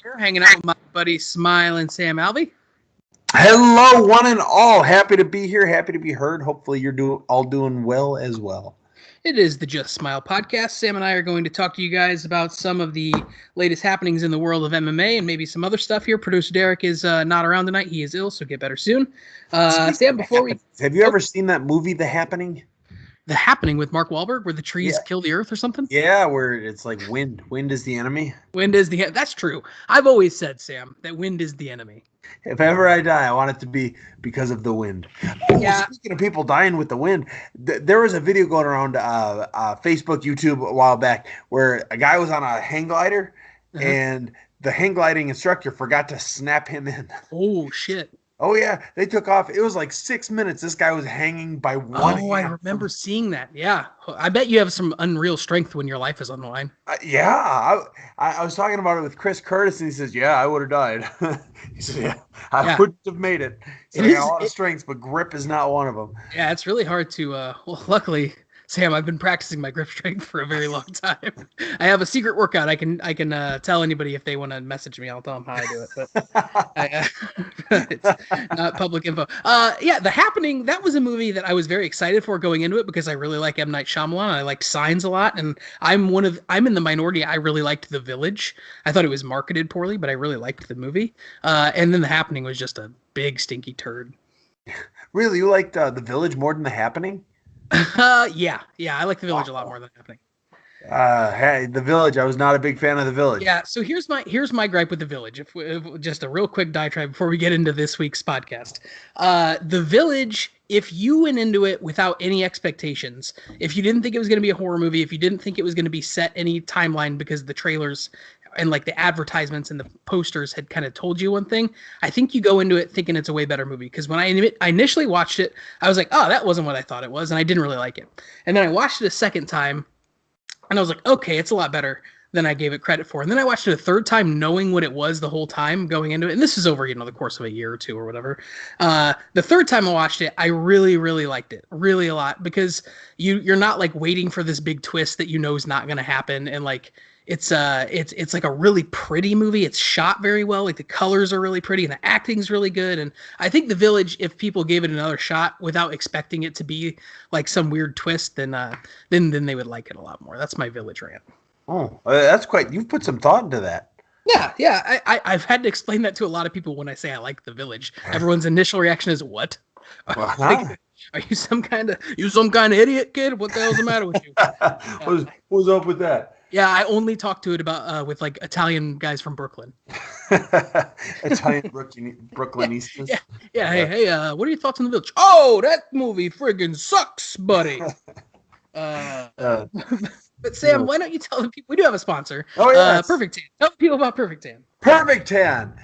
Here, hanging out with my buddy Smiling Sam Alvey. Hello, one and all. Happy to be here. Happy to be heard. Hopefully, you're all doing well as well. It is the Just Smile podcast. Sam and I are going to talk to you guys about some of the latest happenings in the world of MMA and maybe some other stuff here. Producer Derek is not around tonight. He is ill, so get better soon. Sam, before we... Have you ever seen that movie, The Happening? The Happening with Mark Wahlberg, where the trees kill the earth or something? Yeah, where it's like wind. Wind is the enemy. Wind is the... That's true. I've always said, Sam, that wind is the enemy. If ever I die, I want it to be because of the wind. Speaking of people dying with the wind, there was a video going around Facebook, YouTube a while back where a guy was on a hang glider and the hang gliding instructor forgot to snap him in. Oh, shit. Oh, yeah. They took off. It was like 6 minutes. This guy was hanging by one hand. I remember seeing that. Yeah. I bet you have some unreal strength when your life is on the line. I was talking about it with Chris Curtis, and he says, yeah, I would have died. He said, I wouldn't have made it. So I got a lot of strengths, but grip is not one of them. Yeah, it's really hard to, luckily... Sam, I've been practicing my grip strength for a very long time. I have a secret workout. I can tell anybody if they want to message me. I'll tell them how I do it. But it's not public info. The Happening. That was a movie that I was very excited for going into it because I really like M. Night Shyamalan. I like Signs a lot, and I'm in the minority. I really liked The Village. I thought it was marketed poorly, but I really liked the movie. And then The Happening was just a big stinky turd. Really, you liked The Village more than The Happening? Yeah, I like The Village a lot more than Happening. Hey, The Village. I was not a big fan of The Village. Yeah, so here's my gripe with The Village. If just a real quick diatribe before we get into this week's podcast. The Village, if you went into it without any expectations, if you didn't think it was going to be a horror movie, if you didn't think it was going to be set any timeline because the trailers and like the advertisements and the posters had kind of told you one thing, I think you go into it thinking it's a way better movie. Because when I initially watched it, I was like, oh, that wasn't what I thought it was, and I didn't really like it. And then I watched it a second time, and I was like, okay, it's a lot better than I gave it credit for. And then I watched it a third time knowing what it was the whole time going into it. And this is over, the course of a year or two or whatever. The third time I watched it, I really, really liked it. Really a lot. Because you're not like waiting for this big twist that you know is not going to happen. And like, it's like a really pretty movie. It's shot very well. Like the colors are really pretty and the acting's really good. And I think The Village, if people gave it another shot without expecting it to be like some weird twist, then they would like it a lot more. That's my Village rant. Oh, that's quite. You've put some thought into that. Yeah. I've had to explain that to a lot of people when I say I like The Village. Everyone's initial reaction is, "What? Like, are you some kind of idiot, kid? What the hell's the matter with you?" What's up with that? Yeah, I only talk to it about with like Italian guys from Brooklyn. Italian Brooklynistas. Yeah. Hey, what are your thoughts on The Village? Oh, that movie friggin' sucks, buddy. But Sam, why don't you tell the people? We do have a sponsor. Oh yeah, Perfect Tan. Tell people about Perfect Tan. Perfect Tan.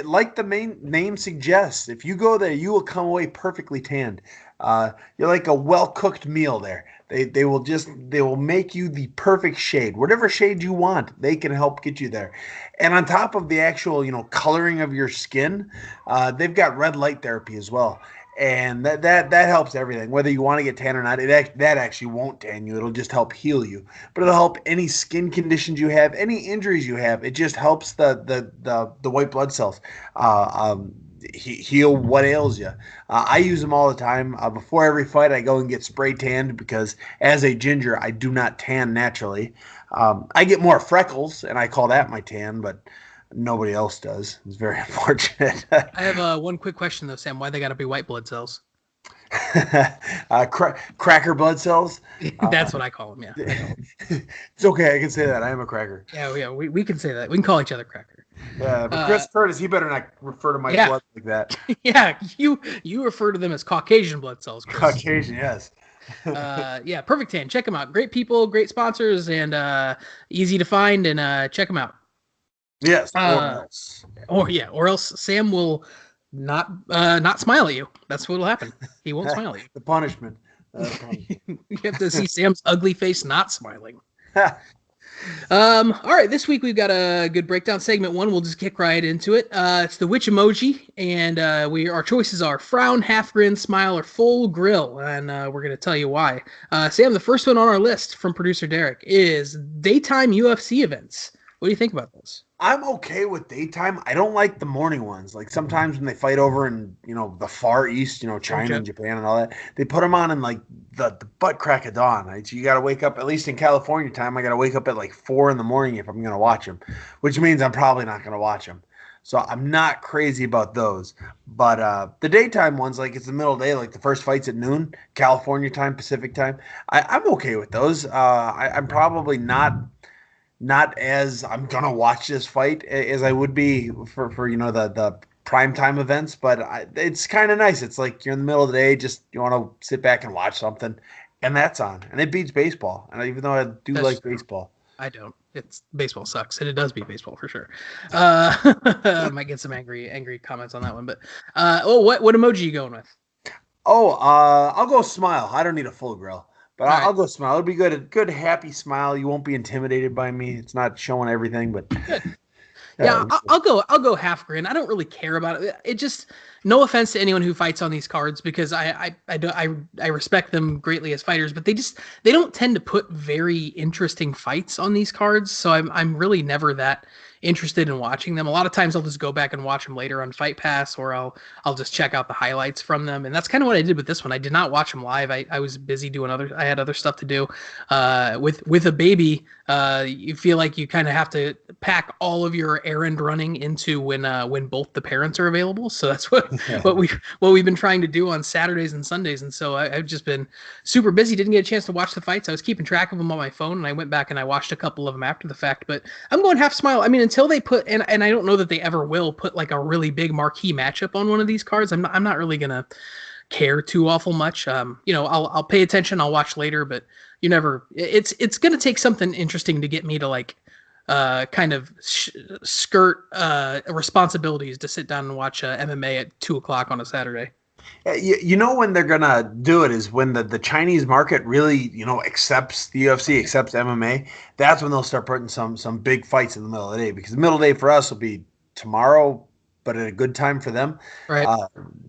Like the main name suggests, if you go there, you will come away perfectly tanned. You're like a well-cooked meal there. They will make you the perfect shade. Whatever shade you want, they can help get you there. And on top of the actual, coloring of your skin, they've got red light therapy as well. And that helps everything. Whether you want to get tan or not, that actually won't tan you. It'll just help heal you. But it'll help any skin conditions you have, any injuries you have. It just helps the white blood cells heal what ails you. I use them all the time. Before every fight, I go and get spray tanned because as a ginger, I do not tan naturally. I get more freckles, and I call that my tan, but nobody else does. It's very unfortunate. I have one quick question, though, Sam. Why they got to be white blood cells? Cracker blood cells. That's what I call them, yeah. It's okay. I can say that. I am a cracker. Yeah, we can say that. We can call each other cracker. Yeah, but Chris Curtis, he better not refer to my blood like that. Yeah, you refer to them as Caucasian blood cells, Chris. Caucasian, yes. Perfect Tan. Check them out. Great people, great sponsors, and easy to find, and check them out. Yes, or else Sam will not smile at you. That's what'll happen. He won't smile at you. The punishment. You have to see Sam's ugly face not smiling. All right, this week we've got a good breakdown. Segment 1, we'll just kick right into it. It's the witch emoji, and our choices are frown, half grin, smile, or full grill, and we're going to tell you why. Sam, the first one on our list from producer Derek is daytime UFC events. What do you think about those? I'm okay with daytime. I don't like the morning ones. Like sometimes when they fight over in, the Far East, China Asia? and Japan and all that, they put them on in like the butt crack of dawn. Right? So you got to wake up, at least in California time, I got to wake up at like 4 in the morning if I'm going to watch them, which means I'm probably not going to watch them. So I'm not crazy about those. But the daytime ones, like it's the middle of the day, like the first fight's at noon, California time, Pacific time, I'm okay with those. I'm probably not as I'm gonna watch this fight as I would be for the prime time events, but it's kind of nice. It's like you're in the middle of the day, just you want to sit back and watch something, and that's on, and it beats baseball. And even though I do That's like baseball, I don't. It's baseball sucks, and it does beat baseball for sure. Might get some angry comments on that one, but what emoji you going with? I'll go smile. I don't need a full grill. But All I'll right, go smile. It'll be good. A good, happy smile. You won't be intimidated by me. It's not showing everything, but good. yeah. Yeah, I'll go half grin. I don't really care about it. It just no offense to anyone who fights on these cards because I respect them greatly as fighters, but they don't tend to put very interesting fights on these cards. So I'm really never that interested in watching them. A lot of times I'll just go back and watch them later on Fight Pass, or I'll just check out the highlights from them. And that's kind of what I did with this one. I did not watch them live. I was busy doing I had other stuff to do. With a baby, you feel like you kind of have to pack all of your errand running into when both the parents are available. So that's what we've been trying to do on Saturdays and Sundays. And so I've just been super busy. Didn't get a chance to watch the fights. I was keeping track of them on my phone, and I went back and I watched a couple of them after the fact. But I'm going half smile. I mean, until they put and I don't know that they ever will put like a really big marquee matchup on one of these cards. I'm not really gonna care too awful much. I'll pay attention. I'll watch later, but you never. It's gonna take something interesting to get me to like kind of skirt responsibilities to sit down and watch MMA at 2 o'clock on a Saturday. You know when they're gonna do it is when the Chinese market really accepts the UFC, accepts MMA. That's when they'll start putting some big fights in the middle of the day, because the middle of the day for us will be tomorrow, but at a good time for them. Right.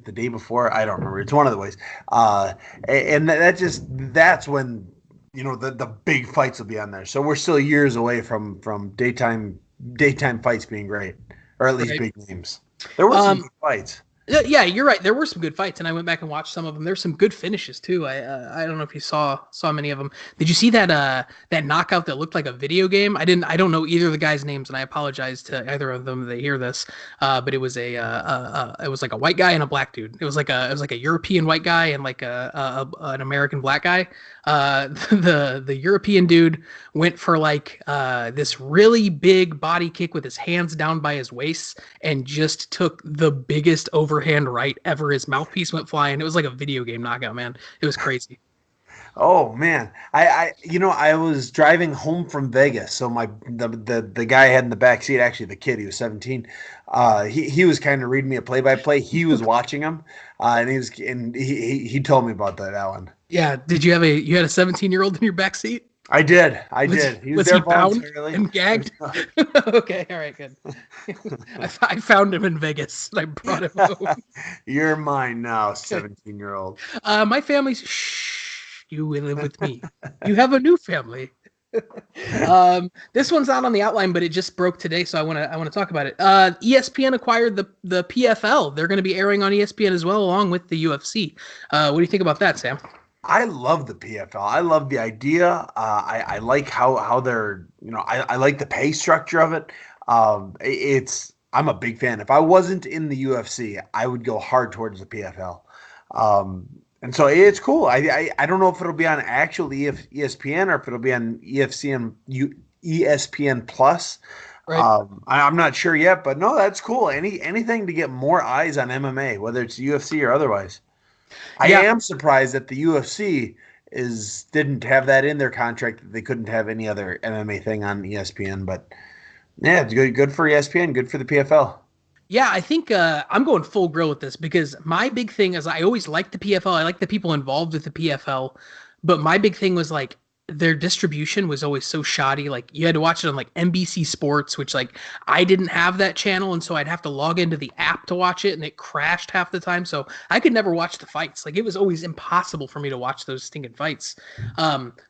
The day before, I don't remember. It's one of the ways. And that's when the big fights will be on there. So we're still years away from daytime fights being great, or at least Right. big names. There were some good fights. Yeah, you're right. There were some good fights, and I went back and watched some of them. There's some good finishes too. I don't know if you saw many of them. Did you see that knockout that looked like a video game? I didn't. I don't know either of the guys' names, and I apologize to either of them if they hear this. But it was it was like a white guy and a black dude. It was like a European white guy and like an American black guy. The European dude went for like this really big body kick with his hands down by his waist and just took the biggest overhand right ever. His mouthpiece went flying. It was like a video game knockout, man. It was crazy. Oh man, I was driving home from Vegas, so the guy I had in the back seat, actually the kid, he was 17. He was kind of reading me a play-by-play. He was watching him, and he told me about that one. Yeah. Did you had a 17-year-old in your back seat? I did. He was there he bound voluntarily and gagged? Okay, all right, good. I found him in Vegas and I brought him home. You're mine now, 17-year-old. My family's you will live with me. You have a new family. This one's not on the outline, but it just broke today, so I want to talk about it. ESPN acquired the PFL. They're going to be airing on ESPN as well, along with the UFC. What do you think about that, Sam? I love the PFL. I love the idea. I like how they're, I like the pay structure of it. I'm a big fan. If I wasn't in the UFC, I would go hard towards the PFL. And so it's cool. I don't know if it'll be on actual ESPN or if it'll be on ESPN Plus. Right. I'm not sure yet, but no, that's cool. Anything to get more eyes on MMA, whether it's UFC or otherwise. I am surprised that the UFC didn't have that in their contract, that they couldn't have any other MMA thing on ESPN. But yeah, it's good for ESPN, good for the PFL. Yeah, I think I'm going full grill with this because my big thing is I always liked the PFL. I like the people involved with the PFL, but my big thing was like their distribution was always so shoddy. Like you had to watch it on like NBC Sports, which like I didn't have that channel, and so I'd have to log into the app to watch it, and it crashed half the time. So I could never watch the fights. Like it was always impossible for me to watch those stinking fights.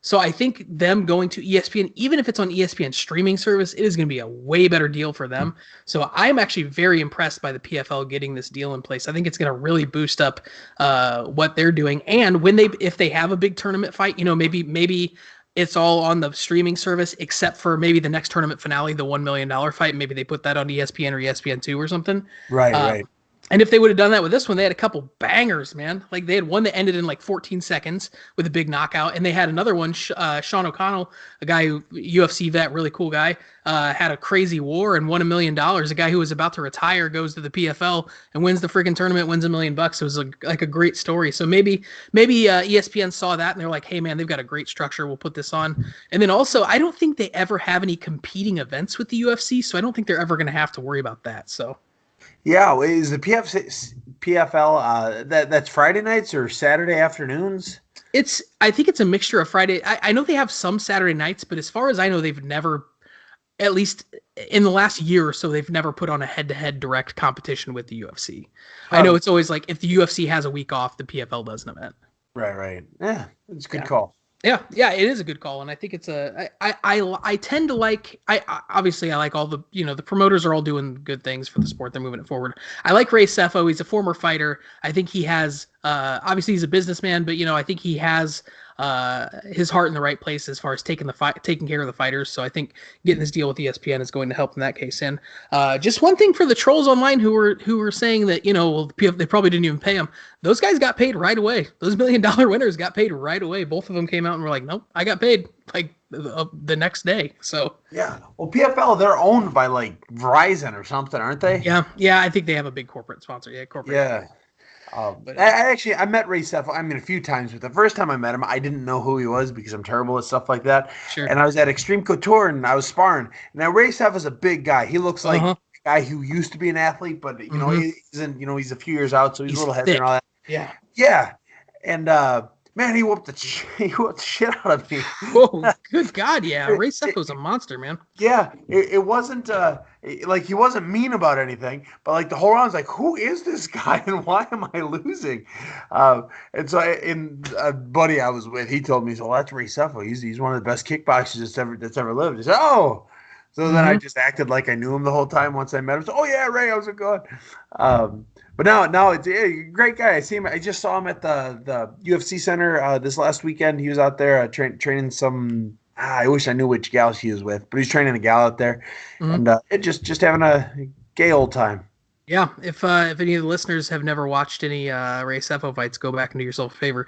So I think them going to ESPN, even if it's on ESPN streaming service, it is going to be a way better deal for them. So I'm actually very impressed by the PFL getting this deal in place. I think it's going to really boost up what they're doing, and if they have a big tournament fight, maybe it's all on the streaming service, except for maybe the next tournament finale, the $1 million fight. Maybe they put that on ESPN or ESPN2 or something. Right. And if they would have done that with this one, they had a couple bangers, man. Like they had one that ended in like 14 seconds with a big knockout, and they had another one. Sean O'Connell, a guy who UFC vet, really cool guy, had a crazy war and won $1 million. A guy who was about to retire goes to the PFL and wins the freaking tournament, wins $1 million. It was like a great story. So maybe ESPN saw that and they're like, hey man, they've got a great structure. We'll put this on. And then also, I don't think they ever have any competing events with the UFC, so I don't think they're ever going to have to worry about that. So. Yeah, is the PFL that's Friday nights or Saturday afternoons? I think it's a mixture of Friday. I know they have some Saturday nights, but as far as I know, they've never, at least in the last year or so, they've never put on a head-to-head direct competition with the UFC. I know it's always like if the UFC has a week off, the PFL does an event. Right. Yeah, it's a good call. Yeah, it is a good call, and I think it's I tend to like obviously I like all the the promoters are all doing good things for the sport. They're moving it forward. I like Ray Sefo. He's a former fighter. I think he has obviously he's a businessman, but I think he has his heart in the right place as far as taking care of the fighters. So I think getting this deal with ESPN is going to help in that case. And just one thing for the trolls online who were saying that they probably didn't even pay him. Those guys got paid right away. Those $1 million winners got paid right away. Both of them came out and were like, nope, I got paid like the next day. So yeah, well, PFL, they're owned by like Verizon or something, aren't they? Yeah, I think they have a big corporate sponsor. Yeah. But I met Ray Sefo, a few times, but the first time I met him, I didn't know who he was because I'm terrible at stuff like that. Sure. And I was at Extreme Couture and I was sparring. Now Ray Sefo's a big guy. He looks like a guy who used to be an athlete, but he's a few years out, so he's a little heavier and all that. Yeah. And man, he whooped the shit out of me. Oh, good God, yeah. Ray Sefo's a monster, man. Yeah, it wasn't like he wasn't mean about anything, but like the whole round was like, who is this guy and why am I losing? And so a buddy I was with, he told me, so that's Ray Sefo. He's one of the best kickboxers that's ever lived. He said, oh. So then I just acted like I knew him the whole time once I met him. So, oh yeah, Ray, how's it going? But now it's a great guy. I just saw him at the UFC center this last weekend. He was out there training some. I wish I knew which gal she was with, but he's training a gal out there, and just having a gay old time. Yeah, if any of the listeners have never watched any Ray Sefo fights, go back and do yourself a favor.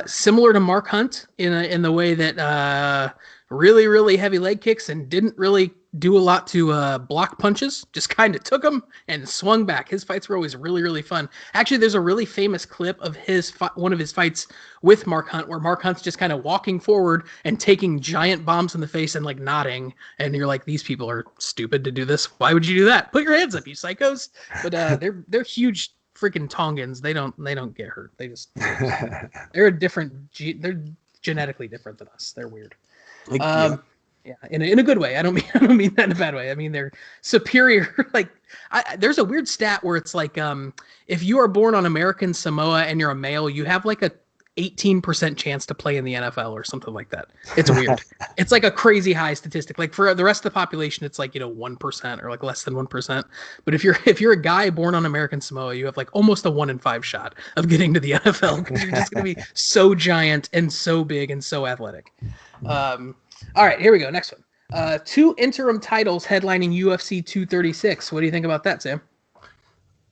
Similar to Mark Hunt in the way that really, really heavy leg kicks and didn't really do a lot to block punches, just kind of took them and swung back. His fights were always really, really fun. Actually, there's a really famous clip of one of his fights with Mark Hunt where Mark Hunt's just kind of walking forward and taking giant bombs in the face and like nodding. And you're like, these people are stupid to do this. Why would you do that? Put your hands up, you psychos. But they're huge freaking Tongans. They don't get hurt. They're a different. They're genetically different than us. They're weird. Yeah, in a good way. I don't mean that in a bad way. I mean they're superior. Like there's a weird stat where it's like if you are born on American Samoa and you're a male, you have like a 18% chance to play in the NFL or something like that. It's weird. It's like a crazy high statistic. Like for the rest of the population, it's like 1% or like less than 1%. But if you're a guy born on American Samoa, you have like almost a 1 in 5 shot of getting to the NFL because you're just gonna be so giant and so big and so athletic. All right, here we go. Next one. 2 interim titles headlining UFC 236. What do you think about that, Sam?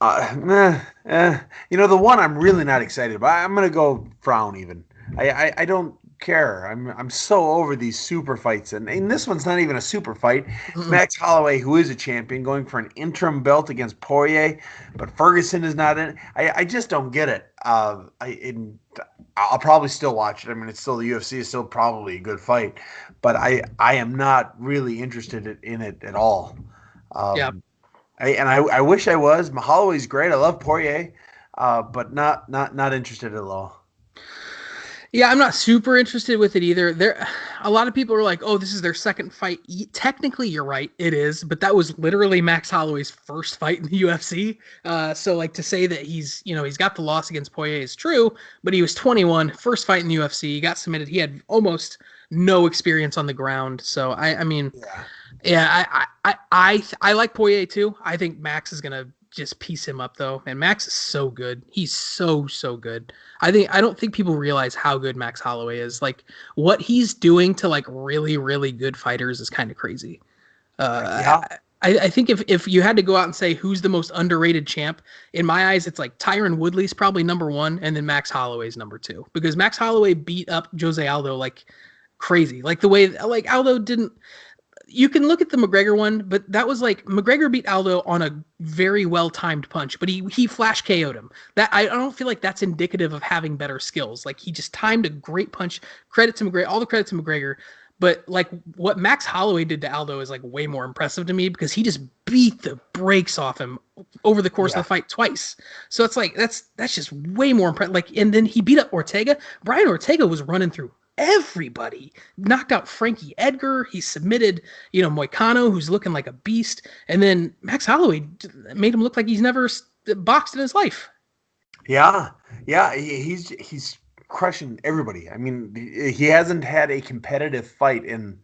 The one I'm really not excited about. I'm gonna go frown even. I don't care. I'm so over these super fights, and this one's not even a super fight. Mm-mm. Max Holloway, who is a champion, going for an interim belt against Poirier, but Ferguson is not in. I just don't get it. I'll probably still watch it. I mean, it's still the UFC. It's still probably a good fight, but I am not really interested in it at all. Yeah. I wish I was. Holloway's great. I love Poirier, but not interested at all. Yeah, I'm not super interested with it either. A lot of people are like, "Oh, this is their second fight." Technically, you're right, it is, but that was literally Max Holloway's first fight in the UFC. So, like to say that he's got the loss against Poirier is true, but he was 21, first fight in the UFC. He got submitted. He had almost no experience on the ground. So, I mean, Yeah. yeah, I like Poirier too. I think Max is gonna just piece him up though, and Max is so good. He's so good. I don't think people realize how good Max Holloway is. Like what he's doing to like really good fighters is kind of crazy. Yeah. I think if you had to go out and say who's the most underrated champ, in my eyes, it's like Tyron Woodley's probably number one, and then Max Holloway's number two because Max Holloway beat up Jose Aldo like crazy, like the way like Aldo didn't. You can look at the McGregor one, but that was like McGregor beat Aldo on a very well timed punch, but he flash KO'd him. That I don't feel like that's indicative of having better skills. Like he just timed a great punch. Credit to McGregor, all the credit to McGregor. But like what Max Holloway did to Aldo is like way more impressive to me because he just beat the brakes off him over the course of the fight twice. So it's like that's just way more impressive. Like and then he beat up Ortega. Brian Ortega was running through everybody. Knocked out Frankie Edgar. He submitted, Moicano, who's looking like a beast. And then Max Holloway made him look like he's never boxed in his life. Yeah. Yeah. He's crushing everybody. I mean, he hasn't had a competitive fight in,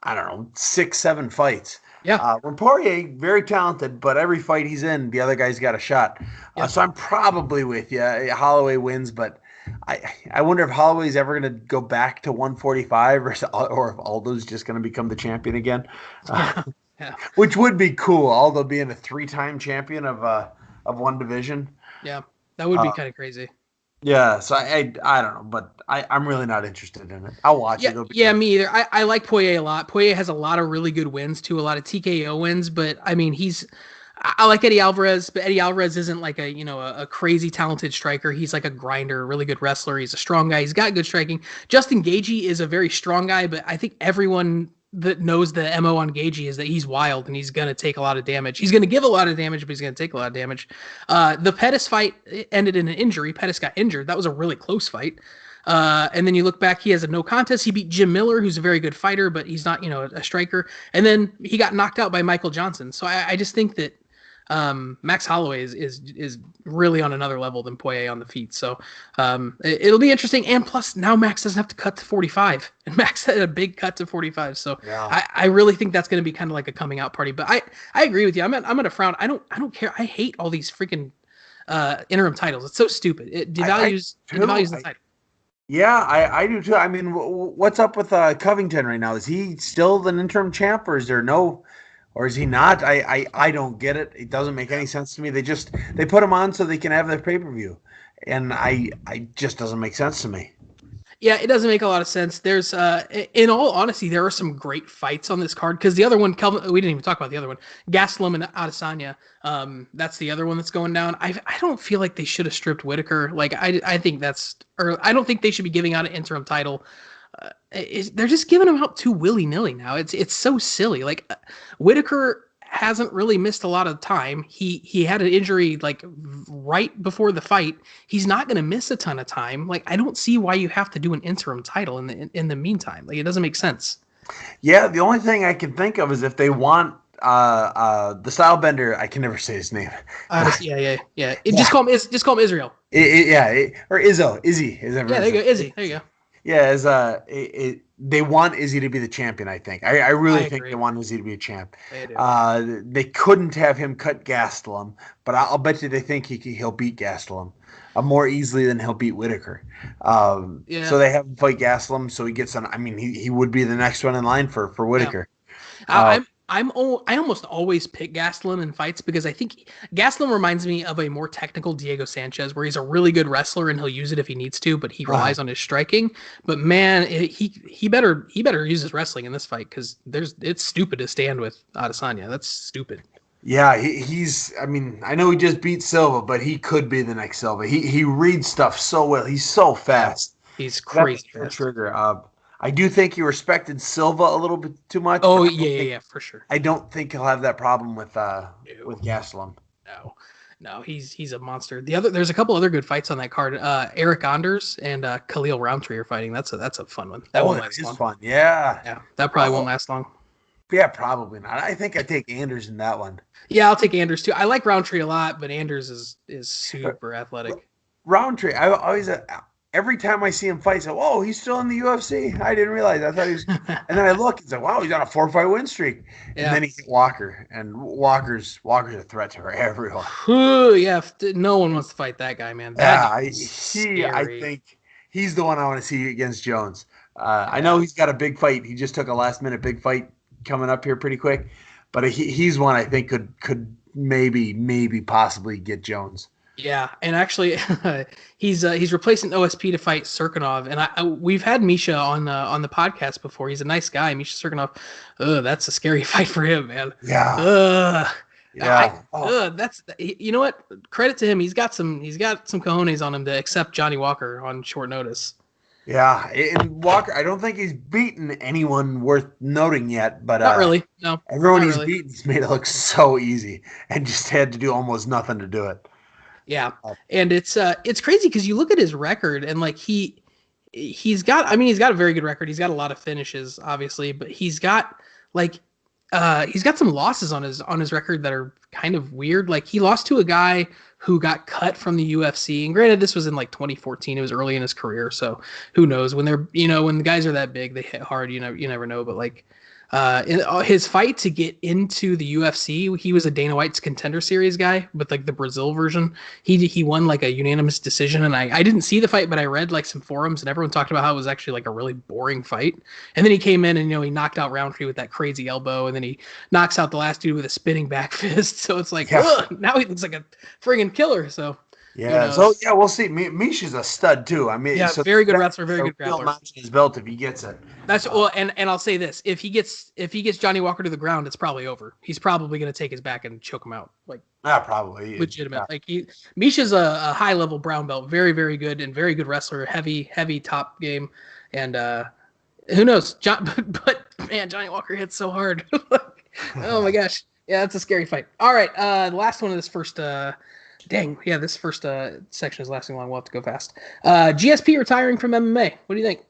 I don't know, 6-7 fights. Yeah. When Poirier, very talented, but every fight he's in, the other guy's got a shot. So I'm probably with you. Holloway wins, but I wonder if Holloway's ever going to go back to 145 or if Aldo's just going to become the champion again. Yeah. Which would be cool, Aldo being a 3-time champion of one division. Yeah, that would be kind of crazy. Yeah, so I don't know, but I'm really not interested in it. I'll watch it. Yeah, me either. I like Poirier a lot. Poirier has a lot of really good wins too, a lot of TKO wins, but I mean I like Eddie Alvarez, but Eddie Alvarez isn't like a crazy talented striker. He's like a grinder, a really good wrestler. He's a strong guy. He's got good striking. Justin Gaethje is a very strong guy, but I think everyone that knows the MO on Gaethje is that he's wild and he's going to take a lot of damage. He's going to give a lot of damage, but he's going to take a lot of damage. The Pettis fight ended in an injury. Pettis got injured. That was a really close fight. And then you look back, he has a no contest. He beat Jim Miller, who's a very good fighter, but he's not, a striker. And then he got knocked out by Michael Johnson. So I just think that Max Holloway is really on another level than Poirier on the feet. So it'll be interesting. And plus, now Max doesn't have to cut to 45, and Max had a big cut to 45. So I really think that's going to be kind of like a coming out party. But I agree with you. I'm at a frown. I don't care. I hate all these freaking interim titles. It's so stupid. It devalues the title. Yeah, I do too. I mean, what's up with Covington right now? Is he still an interim champ, or is there no? Or is he not? I don't get it. It doesn't make any sense to me. They put him on so they can have their pay-per-view. And I just doesn't make sense to me. Yeah, it doesn't make a lot of sense. There's in all honesty, there are some great fights on this card because the other one, we didn't even talk about the other one, Gastelum and Adesanya. That's the other one that's going down. I don't feel like they should have stripped Whitaker. Like I think I don't think they should be giving out an interim title. They're just giving him out too willy-nilly now. It's so silly. Like Whitaker hasn't really missed a lot of time. He had an injury like right before the fight. He's not going to miss a ton of time. Like I don't see why you have to do an interim title in the meantime. Like it doesn't make sense. Yeah, the only thing I can think of is if they want the Stylebender. I can never say his name. Yeah. Just call him Israel. Or Izzy. Yeah, there you go, Izzy. There you go. Yeah, they want Izzy to be the champion, I think. I really think they want Izzy to be a champ. They couldn't have him cut Gastelum, but I'll bet you they think he'll beat Gastelum more easily than he'll beat Whitaker. So they have him fight Gastelum, so he gets on. I mean, he would be the next one in line for Whitaker. Yeah. I almost always pick Gastelum in fights because I think Gastelum reminds me of a more technical Diego Sanchez, where he's a really good wrestler and he'll use it if he needs to, but he relies on his striking. But man, he better use his wrestling in this fight because it's stupid to stand with Adesanya. That's stupid. Yeah, he's. I mean, I know he just beat Silva, but he could be the next Silva. He reads stuff so well. He's so fast. He's crazy fast. Trigger. I do think he respected Silva a little bit too much. Oh, yeah, for sure. I don't think he'll have that problem with Gastelum. No. No, he's a monster. There's a couple other good fights on that card. Eric Anders and Khalil Roundtree are fighting. That's a fun one. That won't that last is long. fun. Yeah. Yeah, that probably won't last long. Yeah, probably not. I think I take Anders in that one. Yeah, I'll take Anders too. I like Roundtree a lot, but Anders is super athletic. Roundtree, I always every time I see him fight, I say, "Oh, he's still in the UFC." I didn't realize. I thought he was, and then I look and say, "Wow, he's on a 4-fight win streak." Yeah. And then he hit Walker, and Walker's a threat to everyone. Yeah, no one wants to fight that guy, man. I think he's the one I want to see against Jones. I know he's got a big fight. He just took a last-minute big fight coming up here pretty quick, but he's one I think could maybe possibly get Jones. Yeah, and actually, he's replacing OSP to fight Serkinov, and we've had Misha on the podcast before. He's a nice guy, Misha Serkinov. That's a scary fight for him, man. Yeah. That's, you know what? Credit to him. He's got some cojones on him to accept Johnny Walker on short notice. Yeah, and Walker, I don't think he's beaten anyone worth noting yet, but not really. No, everyone he's beaten, he's made it look so easy, and just had to do almost nothing to do it. Yeah, and it's crazy because you look at his record and like he's got a very good record. He's got a lot of finishes, obviously, but he's got some losses on his record that are kind of weird. Like he lost to a guy who got cut from the UFC, and granted, this was in like 2014. It was early in his career, so who knows? When when the guys are that big, they hit hard. You never know. But like in his fight to get into the UFC, he was a Dana White's Contender Series guy, but like the Brazil version, he won like a unanimous decision. And I didn't see the fight, but I read like some forums and everyone talked about how it was actually like a really boring fight. And then he came in and he knocked out Roundtree with that crazy elbow, and then he knocks out the last dude with a spinning back fist. So it's like, now he looks like a friggin' killer. So. Yeah, so we'll see. Misha's a stud too. I mean, so very good wrestler, very good grappler. Notch in his belt if he gets it. And I'll say this: if he gets Johnny Walker to the ground, it's probably over. He's probably going to take his back and choke him out. Like, probably legitimate. Yeah. Like Misha's a high level brown belt, very very good and very good wrestler, heavy top game, and who knows? But man, Johnny Walker hits so hard. Oh my gosh, yeah, that's a scary fight. All right, the last one of this first. This first section is lasting long. We'll have to go fast. GSP retiring from MMA. What do you think?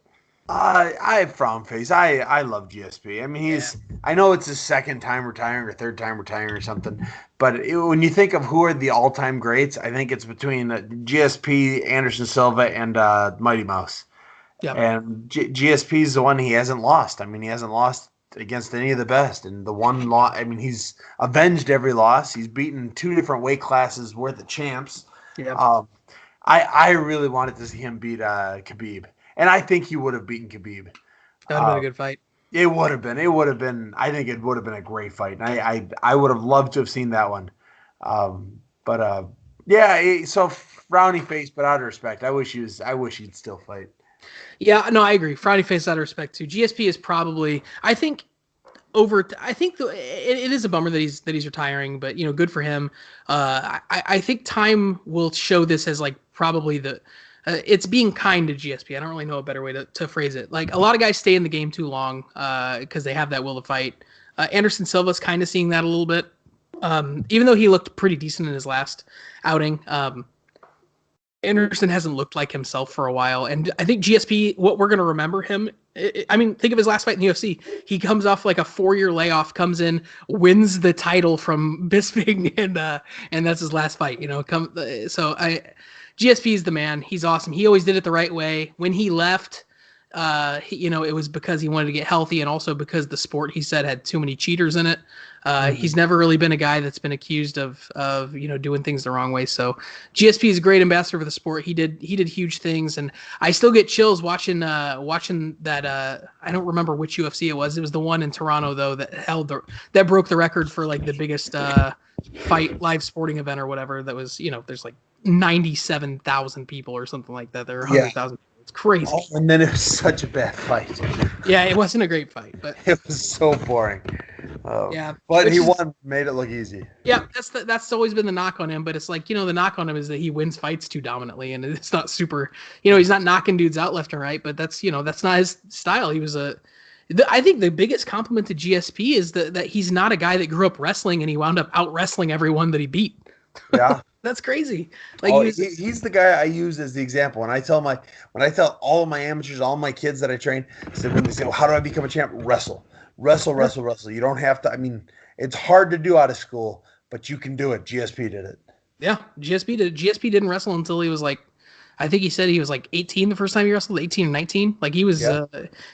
I have frown face. I love GSP. I mean, I know it's his second time retiring or third time retiring or something, but when you think of who are the all-time greats, I think it's between GSP, Anderson Silva, and Mighty Mouse. Yeah. And GSP is the one he hasn't lost. I mean, he hasn't lost against any of the best, and the one loss, I mean, he's avenged every loss. He's beaten 2 different weight classes worth of champs. Yeah. I really wanted to see him beat Khabib, and I think he would have beaten Khabib. That would have been a good fight. It would have been. I think it would have been a great fight, and I would have loved to have seen that one. So frowny face, but out of respect, I wish he'd still fight. Yeah, no, I agree. Frowny face out of respect too. GSP is probably, it is a bummer that he's retiring, but good for him. I think time will show this as like probably it's being kind to GSP. I don't really know a better way to phrase it. Like a lot of guys stay in the game too long because they have that will to fight. Anderson Silva's kind of seeing that a little bit, even though he looked pretty decent in his last outing. Anderson hasn't looked like himself for a while, and I think GSP, what we're going to remember him, think of his last fight in the UFC. He comes off like a 4-year layoff, comes in, wins the title from Bisping, and that's his last fight. GSP is the man. He's awesome. He always did it the right way. When he left, it was because he wanted to get healthy, and also because the sport, he said, had too many cheaters in it. He's never really been a guy that's been accused of doing things the wrong way. So GSP is a great ambassador for the sport. He did huge things, and I still get chills watching that. I don't remember which UFC it was. It was the one in Toronto though that broke the record for like the biggest fight live sporting event or whatever. That was there's like 97,000 people or something like that. There are 100,000. It's crazy. Oh, and then it was such a bad fight. Yeah, it wasn't a great fight, but it was so boring. But he won, made it look easy. Yeah, that's always been the knock on him. But it's like the knock on him is that he wins fights too dominantly, and it's not super. He's not knocking dudes out left and right. But that's not his style. He was I think the biggest compliment to GSP is that he's not a guy that grew up wrestling and he wound up out wrestling everyone that he beat. Yeah. That's crazy. Like Oh, he's the guy I use as the example. When I tell all of my amateurs, all my kids that I train, said when they say, well, "How do I become a champ?" Wrestle, wrestle, wrestle, wrestle. You don't have to. I mean, it's hard to do out of school, but you can do it. GSP did it. Yeah, GSP didn't wrestle until he was like, I think he said he was like 18 the first time he wrestled, 18 or 19. Like he was, Yeah.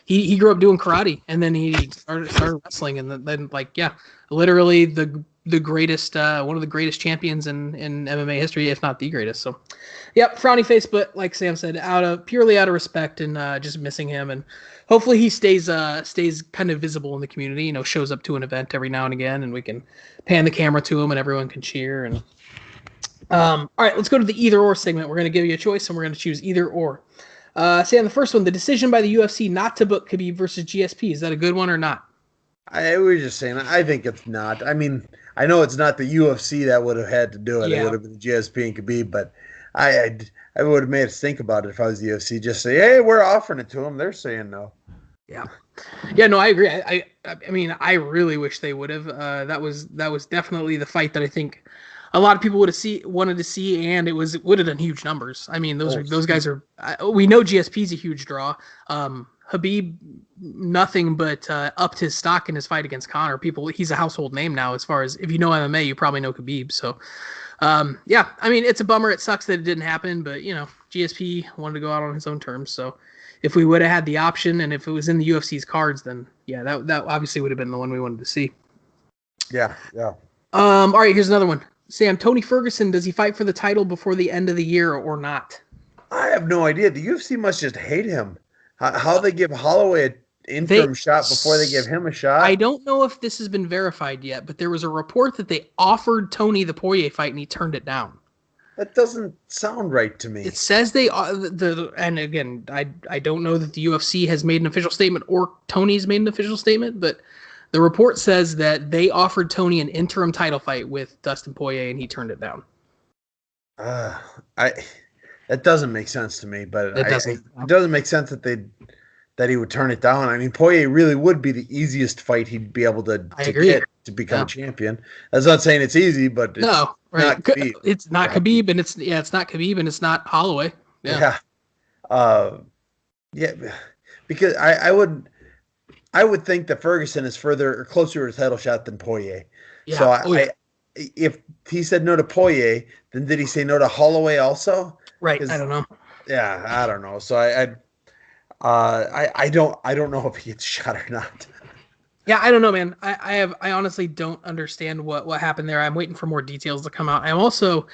he grew up doing karate and then he started wrestling and then like yeah, literally the greatest one of the greatest champions in MMA history, if not the greatest. So, yep, frowny face, but like Sam said, purely out of respect and just missing him and hopefully he stays kind of visible in the community. You know, shows up to an event every now and again and we can pan the camera to him and everyone can cheer and. All right, let's go to the either or segment. We're going to give you a choice, and we're going to choose either or. Sam, the first one, the decision by the UFC not to book Khabib versus GSP. Is that a good one or not? I was just saying. I think it's not. I mean, I know it's not the UFC that would have had to do it. It Yeah, would have been GSP and Khabib, but I would have made us think about it if I was the UFC. Just say, hey, we're offering it to them. They're saying no. yeah, yeah. No, I agree. I mean, I really wish they would have. That was definitely the fight that I think a lot of people wanted to see, and it would have done huge numbers. I mean, those guys are. We know GSP's a huge draw. Habib, nothing but upped his stock in his fight against Conor. He's a household name now. As far as if you know MMA, you probably know Khabib. So, yeah, I mean, it's a bummer. It sucks that it didn't happen, but you know, GSP wanted to go out on his own terms. So, if we would have had the option, and if it was in the UFC's cards, then yeah, that obviously would have been the one we wanted to see. Yeah, yeah. All right, here's another one. Sam, Tony Ferguson, does he fight for the title before the end of the year or not? I have no idea. The UFC must just hate him. How they give Holloway an interim shot before they give him a shot? I don't know if this has been verified yet, but there was a report that they offered Tony the Poirier fight and he turned it down. That doesn't sound right to me. It says and again, I don't know that the UFC has made an official statement or Tony's made an official statement, but the report says that they offered Tony an interim title fight with Dustin Poirier and he turned it down. That doesn't make sense to me, but it doesn't make sense that he would turn it down. I mean, Poirier really would be the easiest fight he'd be able to get to become a champion. That's not saying it's easy, but it's no, right. Not Khabib. It's not Khabib, and it's not Khabib, and it's not Holloway. Yeah. Because I would think that Ferguson is further or closer to a title shot than Poirier. Yeah. So if he said no to Poirier, then did he say no to Holloway also? Right. I don't know. Yeah, I don't know. So I don't know if he gets shot or not. Yeah, I don't know, man. I honestly don't understand what happened there. I'm waiting for more details to come out. I'm also,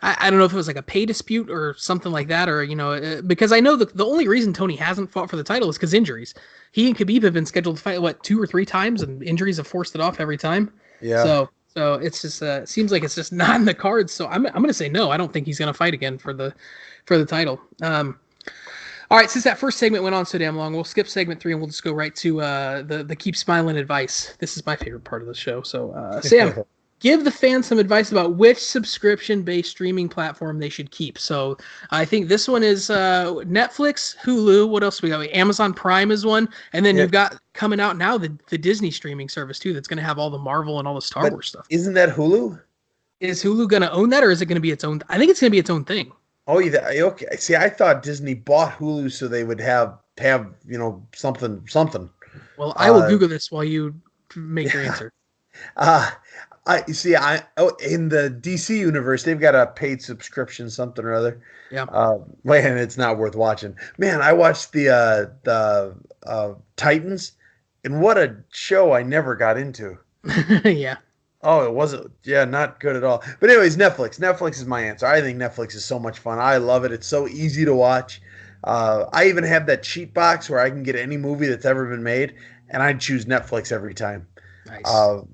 I don't know if it was like a pay dispute or something like that, or, you know, because I know the only reason Tony hasn't fought for the title is because injuries. He and Khabib have been scheduled to fight, 2 or 3 times, and injuries have forced it off every time. Yeah. So it's just it seems like it's just not in the cards. So I'm gonna say no. I don't think he's gonna fight again for the title. All right, since that first segment went on so damn long, we'll skip segment 3 and we'll just go right to the keep smiling advice. This is my favorite part of the show. So Sam, give the fans some advice about which subscription-based streaming platform they should keep. So I think this one is Netflix, Hulu. What else do we got? Amazon Prime is one, and then you've got coming out now the Disney streaming service too. That's going to have all the Marvel and all the Star Wars stuff. Isn't that Hulu? Is Hulu going to own that, or is it going to be its own? I think it's going to be its own thing. Oh, okay. See, I thought Disney bought Hulu so they would have something. Well, I will Google this while you make your answer. In the DC universe, they've got a paid subscription, something or other. Yeah. And it's not worth watching. Man, I watched the Titans, and what a show I never got into. Yeah. Oh, it wasn't. Yeah, not good at all. But anyways, Netflix. Netflix is my answer. I think Netflix is so much fun. I love it. It's so easy to watch. I even have that cheat box where I can get any movie that's ever been made, and I choose Netflix every time. Nice.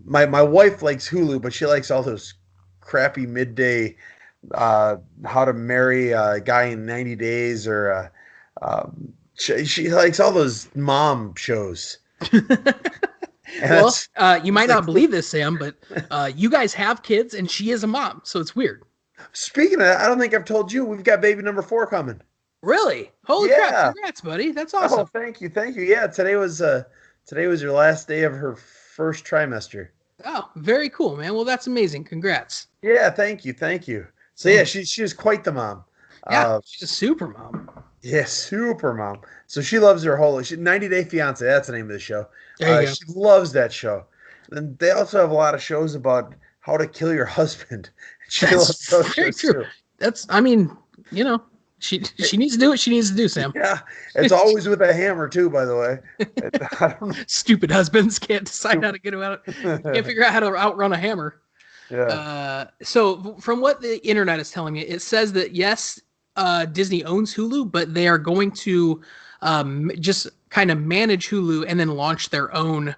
My wife likes Hulu, but she likes all those crappy midday How to Marry a Guy in 90 Days or she likes all those mom shows. Well, you might not believe this, Sam, but you guys have kids, and she is a mom, so it's weird. Speaking of that, I don't think I've told you, we've got baby number 4 coming. Really? Holy crap! Congrats, buddy. That's awesome. Oh, thank you. Yeah, today was your last day of her first trimester. Oh, very cool, man. Well, that's amazing. Congrats. Yeah, thank you. So yeah, she was quite the mom. Yeah, Uh, she's a super mom. yeah, super mom. So she loves her whole 90 Day Fiance. That's the name of the show. There you go. She loves that show. And they also have a lot of shows about how to kill your husband. She loves That's those very shows true. too. I mean, she needs to do what she needs to do, Sam. Yeah, it's always with a hammer too. By the way, I don't Stupid husbands can't decide how to get out. Can't know. figure out how to outrun a hammer. Yeah. So from what the internet is telling me, it says that yes, Disney owns Hulu, but they are going to just kind of manage Hulu and then launch their own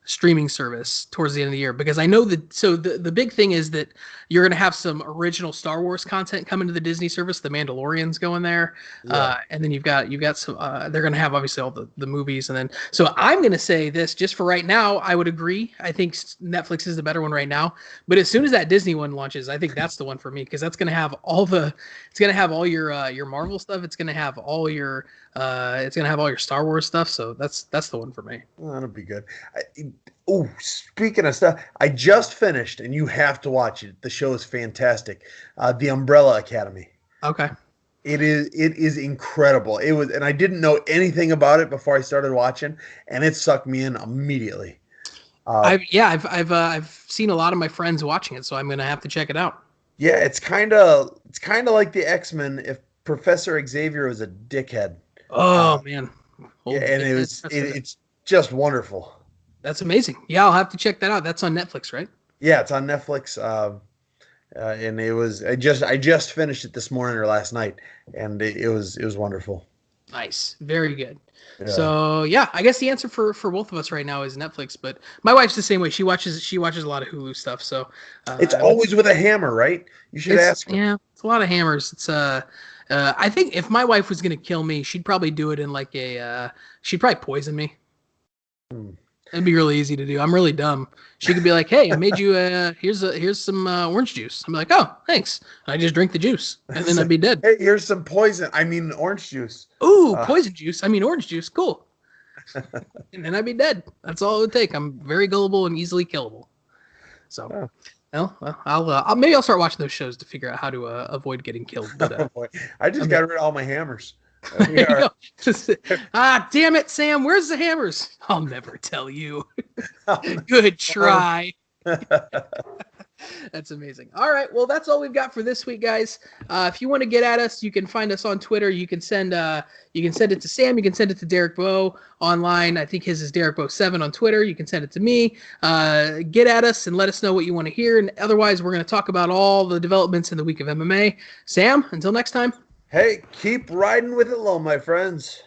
streaming service towards the end of the year. Because I know that, so the big thing is that you're going to have some original Star Wars content coming to the Disney service. The Mandalorian's going there. Yeah. And then you've got some, they're going to have obviously all the movies. And then, so I'm going to say this just for right now, I would agree. I think Netflix is the better one right now. But as soon as that Disney one launches, I think that's the one for me, because that's going to have it's going to have all your Marvel stuff. It's going to have all your, it's going to have all your Star Wars stuff. So that's the one for me. Well, that'll be good. Oh, speaking of stuff, I just finished, and you have to watch it. The show is fantastic. The Umbrella Academy. Okay. It is incredible. It was, and I didn't know anything about it before I started watching, and it sucked me in immediately. I've seen a lot of my friends watching it, so I'm gonna have to check it out. Yeah, it's kind of like the X-Men if Professor Xavier was a dickhead. Oh man. Yeah, and it's just wonderful. That's amazing. Yeah, I'll have to check that out. That's on Netflix, right? Yeah, it's on Netflix. And it was I just finished it this morning or last night, and it was wonderful. Nice, very good. Yeah. So yeah, I guess the answer for both of us right now is Netflix. But my wife's the same way. She watches a lot of Hulu stuff. So It's always with a hammer, right? You should ask her. Yeah, it's a lot of hammers. It's I think if my wife was gonna kill me, she'd probably do it in like she'd probably poison me. It'd be really easy to do. I'm really dumb. She could be like, "Hey, I made you here's some orange juice." I'm like, "Oh, thanks." And I just drink the juice, and then I'd be dead. Hey, here's some poison. I mean, orange juice. Ooh, poison juice. I mean, orange juice. Cool. And then I'd be dead. That's all it would take. I'm very gullible and easily killable. So, well, maybe I'll start watching those shows to figure out how to avoid getting killed. But I just got rid of all my hammers. Damn it, Sam. Where's the hammers? I'll never tell you. Good try. That's amazing. All right. Well, that's all we've got for this week, guys. If you want to get at us, you can find us on Twitter. You can send it to Sam. You can send it to Derek Bowe online. I think his is Derek Bowe 7 on Twitter. You can send it to me. Get at us and let us know what you want to hear. And otherwise, we're going to talk about all the developments in the week of MMA. Sam, until next time. Hey, keep riding with it low, my friends.